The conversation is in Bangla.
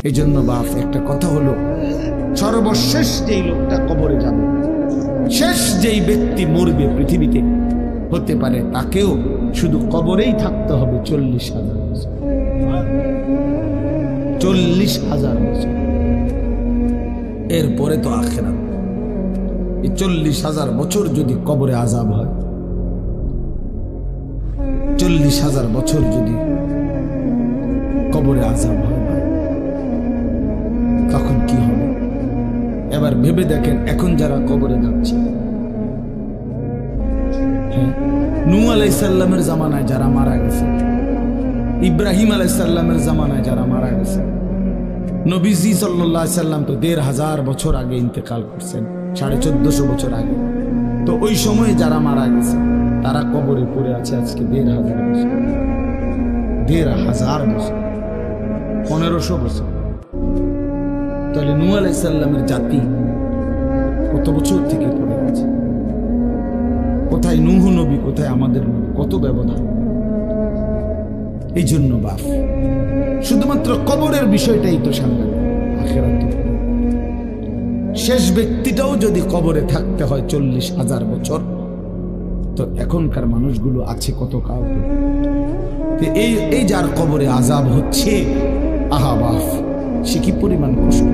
এই জন্য বাপ একটা কথা হলো, সর্বশেষ যেই লোকটা কবরে যাবে, শেষ যেই ব্যক্তি মরবে পৃথিবীতে, হতে পারে তাকেও শুধু কবরেই থাকতে হবে 40,000 বছর। 40,000 বছর, এরপরে তো আখিরাত। এই 40,000 বছর যদি কবরে আযাব হয়, 40,000 বছর যদি কবরে আযাব হয়, তখন কি হবে? এবার ভেবে দেখেন, এখন যারা কবরে যাচ্ছে, নূহ আলাইহিস সালামের জামানায় যারা মারা গেছে, ইব্রাহিম আলাইহিস সালামের জামানায় যারা মারা গেছে, নবীজি সাল্লাল্লাহু আলাইহি সাল্লাম তো 1,500 বছর আগে ইন্তেকাল করছেন, 1450 বছর আগে। তো ওই সময়ে যারা মারা গেছে তারা কবরে পড়ে আছে আজকে 1,500 বছর, 1,500 বছর, 1500 বছর। তাহলে নূহ আলাইহিস সালামের জাতি কত বছর থেকে পড়ে আছে? কোথায় নূহ নবী, কোথায় আমাদের নবী? কত ব্যবধান! এই জন্য বাপ, শুধুমাত্র কবরের বিষয়টাই তো সাংঘাতিক, আখিরাত শেষ ব্যক্তিটাও যদি কবরে থাকতে হয় 40,000 বছর, তো এখনকার মানুষগুলো আছে কত কাল? এই যার কবরে আযাব হচ্ছে, আহা বাপ, সে কি পরিমাণ কষ্ট!